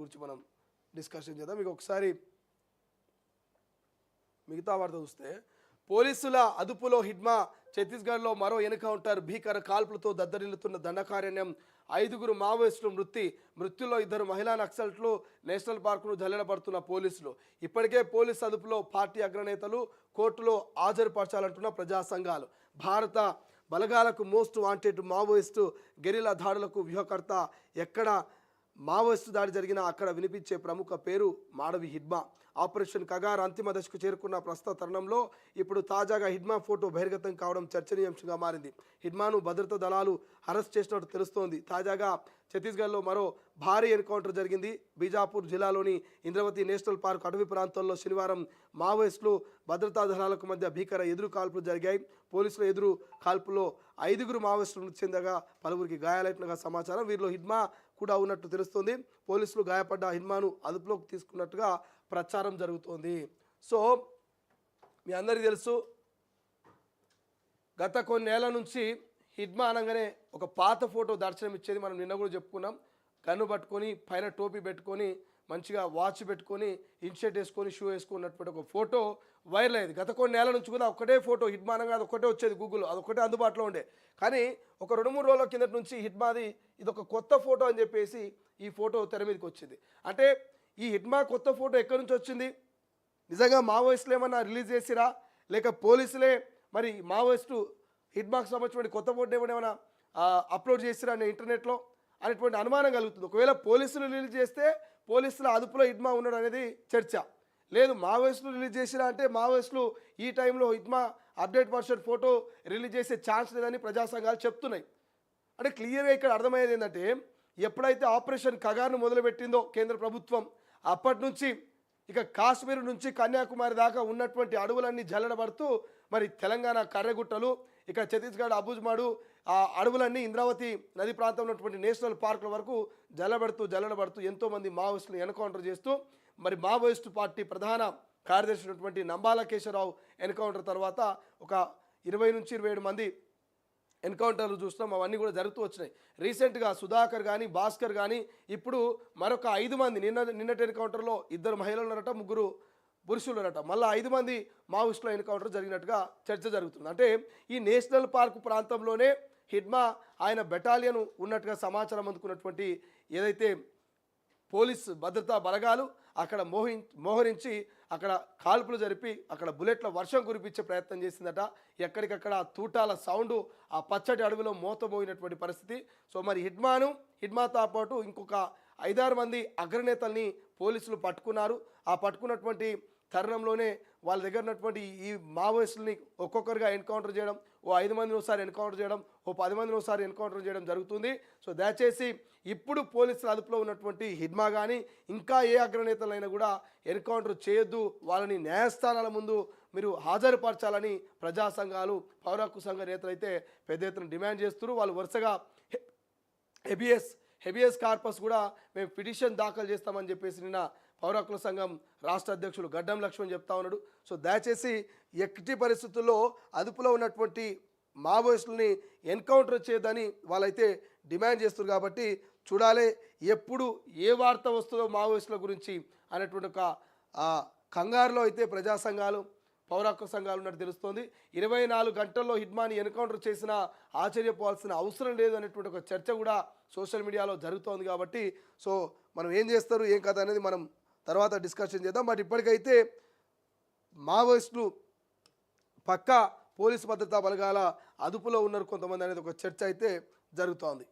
గురించి మనం డిస్కషన్ చేద్దాం. మీకు ఒకసారి మిగతా వార్త చూస్తే పోలీసుల అదుపులో హిడ్మా, ఛత్తీస్గఢ్లో మరో ఎన్కౌంటర్, భీకర కాల్పులతో దద్దరిల్లుతున్న దండకారణ్యం, 5గురు మావోయిస్టులు మృత్యులో 2 మహిళా నక్సల్ట్లు, నేషనల్ పార్కును జల్లెడబడుతున్న పోలీసులు. ఇప్పటికే పోలీసు అదుపులో పార్టీ అగ్రనేతలు, కోర్టులో హాజరుపరచాలంటున్న ప్రజా సంఘాలు. భారత బలగాలకు మోస్ట్ వాంటెడ్ మావోయిస్టు గెరిలా దాడులకు వ్యూహకర్త. ఎక్కడ మావోయిస్టు దాడి జరిగినా అక్కడ వినిపించే ప్రముఖ పేరు మాడవి హిడ్మా. ఆపరేషన్ కగార్ అంతిమ దశకు చేరుకున్న ప్రస్తుత తరుణంలో ఇప్పుడు తాజాగా హిడ్మా ఫోటో బహిర్గతం కావడం చర్చనీయాంశంగా మారింది. హిడ్మాను భద్రతా దళాలు అరెస్ట్ చేసినట్టు తెలుస్తోంది. తాజాగా ఛత్తీస్గఢ్లో మరో భారీ ఎన్కౌంటర్ జరిగింది. బీజాపూర్ జిల్లాలోని ఇంద్రవతి నేషనల్ పార్క్ అటవీ ప్రాంతంలో శనివారం మావోయిస్టులు భద్రతా దళాలకు మధ్య భీకర ఎదురు కాల్పులు జరిగాయి. పోలీసుల ఎదురు కాల్పులో 5గురు మావోయిస్టులు మృతి చెందగా పలువురికి గాయాలైనట్టుగా సమాచారం. వీరిలో హిడ్మా కూడా ఉన్నట్టు తెలుస్తోంది. పోలీసులు గాయపడ్డ హిడ్మాను అదుపులోకి తీసుకున్నట్టుగా ప్రచారం జరుగుతోంది. సో మీ అందరికీ తెలుసు, గత కొన్నేళ్ల నుంచి హిడ్మా అనగానే ఒక పాత ఫోటో దర్శనం ఇచ్చేది. మనం నిన్న కూడా చెప్పుకున్నాం. కన్ను పట్టుకొని పైన టోపీ పెట్టుకొని మంచిగా వాచ్ పెట్టుకొని ఇన్షర్ట్ వేసుకొని షూ వేసుకున్నటువంటి ఒక ఫోటో వైరల్ అయ్యేది. గత కొన్ని నెలల నుంచి కూడా ఒకటే ఫోటో హిడ్మా అనగా అది ఒకటే వచ్చేది గూగుల్లో, అదొకటే అందుబాటులో ఉండే. కానీ ఒక 2-3 రోజుల కిందటి నుంచి హిడ్మాది ఇది ఒక కొత్త ఫోటో అని చెప్పేసి ఈ ఫోటో తెర మీదకి వచ్చింది. అంటే ఈ హిడ్మా కొత్త ఫోటో ఎక్కడి నుంచి వచ్చింది? నిజంగా మావోయిస్టులు ఏమన్నా రిలీజ్ చేసిరా, లేక పోలీసులే మరి మావోయిస్టు హిడ్మాకు సంబంధించిన కొత్త ఫోటో ఏమైనా అప్లోడ్ చేసిరా ఇంటర్నెట్లో అనేటువంటి అనుమానం కలుగుతుంది. ఒకవేళ పోలీసులు రిలీజ్ చేస్తే పోలీసుల అదుపులో హిడ్మా ఉన్నాడు అనేది చర్చ. లేదు మావోయిస్టులు రిలీజ్ చేసిరా అంటే మావోయిస్టులు ఈ టైంలో Hidma update version photo release చేసే ఛాన్స్ లేదని ప్రజా సంఘాలు చెప్తున్నాయి. అంటే క్లియర్గా ఇక్కడ అర్థమయ్యేది ఏంటంటే, ఎప్పుడైతే ఆపరేషన్ కగార్ను మొదలుపెట్టిందో కేంద్ర ప్రభుత్వం, అప్పటి నుంచి ఇక కాశ్మీర్ నుంచి కన్యాకుమారి దాకా ఉన్నటువంటి అడవులన్నీ జల్లడబడుతూ మరి తెలంగాణ కర్రెగుట్టలు, ఇక ఛత్తీస్గఢ్ అబుజ్మాడు ఆ అడవులన్నీ ఇంద్రావతి నది ప్రాంతంలో ఉన్నటువంటి నేషనల్ పార్కుల వరకు జల్లడబడుతూ ఎంతోమంది మావోయిస్టులు ఎన్కౌంటర్ చేస్తూ మరి మావోయిస్టు పార్టీ ప్రధాన కార్యదర్శి ఉన్నటువంటి నంబాల కేశవరావు ఎన్కౌంటర్ తర్వాత ఒక 20 నుంచి 27 మంది ఎన్కౌంటర్లు చూస్తున్నాం. అవన్నీ కూడా జరుగుతూ వచ్చినాయి. రీసెంట్గా సుధాకర్ కానీ భాస్కర్ కానీ ఇప్పుడు మరొక 5 మంది నిన్నటి ఎన్కౌంటర్లో 2 మహిళలు ఉన్నారట, 3 పురుషులు ఉన్నారట. మళ్ళీ 5 మంది మావోయిస్టుల ఎన్కౌంటర్ జరిగినట్టుగా చర్చ జరుగుతుంది. అంటే ఈ నేషనల్ పార్క్ ప్రాంతంలోనే హిడ్మా ఆయన బెటాలియన్ ఉన్నట్టుగా సమాచారం అందుకున్నటువంటి ఏదైతే పోలీసు భద్రతా బలగాలు అక్కడ మోహరించి అక్కడ కాల్పులు జరిపి అక్కడ బుల్లెట్ల వర్షం కురిపించే ప్రయత్నం చేసిందట. ఎక్కడికక్కడ తూటాల సౌండు, ఆ పచ్చటి అడవిలో మోతమోగినటువంటి పరిస్థితి. సో మరి హిడ్మాతో పాటు ఇంకొక 5-6 మంది అగ్రనేతల్ని పోలీసులు పట్టుకున్నారు. ఆ పట్టుకున్నటువంటి తరుణంలోనే వాళ్ళ దగ్గర ఉన్నటువంటి ఈ మావోయిస్టులని ఒక్కొక్కరుగా ఎన్కౌంటర్ చేయడం, ఓ 5 మందిని ఒకసారి ఎన్కౌంటర్ చేయడం, ఓ 10 మందిని ఒకసారి ఎన్కౌంటర్ చేయడం జరుగుతుంది. సో దయచేసి ఇప్పుడు పోలీసుల అదుపులో ఉన్నటువంటి హిడ్మా కానీ ఇంకా ఏ అగ్రనేతలైనా కూడా ఎన్కౌంటర్ చేయొద్దు, వాళ్ళని న్యాయస్థానాల ముందు మీరు హాజరుపరచాలని ప్రజా సంఘాలు, పౌర హక్కు సంఘ నేతలు అయితే పెద్ద ఎత్తున డిమాండ్ చేస్తున్నారు. వాళ్ళు వరుసగా హెబియస్ కార్పస్ కూడా మేము పిటిషన్ దాఖలు చేస్తామని చెప్పేసి నిన్న పౌర హక్కుల సంఘం రాష్ట్ర అధ్యక్షులు గడ్డం లక్ష్మణ్ చెప్తా ఉన్నాడు. సో దయచేసి ఎట్టి పరిస్థితుల్లో అదుపులో ఉన్నటువంటి మావోయిస్టులని ఎన్కౌంటర్ చేయదని వాళ్ళైతే డిమాండ్ చేస్తున్నారు. కాబట్టి చూడాలి ఎప్పుడు ఏ వార్త వస్తుందో మావోయిస్టుల గురించి అనేటువంటి ఒక కంగారులో అయితే ప్రజా సంఘాలు, పౌర హక్కు సంఘాలు ఉన్నట్టు తెలుస్తోంది. 24 గంటల్లో హిడ్మాని ఎన్కౌంటర్ చేసినా ఆశ్చర్యపోవాల్సిన అవసరం లేదు అనేటువంటి ఒక చర్చ కూడా సోషల్ మీడియాలో జరుగుతోంది. కాబట్టి సో మనం ఏం చేస్తారు ఏం కథ అనేది మనం తర్వాత డిస్కషన్ చేద్దాం. బట్ ఇప్పటికైతే మావోయిస్టులు పక్కా పోలీసు భద్రతా బలగాల అదుపులో ఉన్నారు కొంతమంది అనేది ఒక చర్చ అయితే జరుగుతోంది.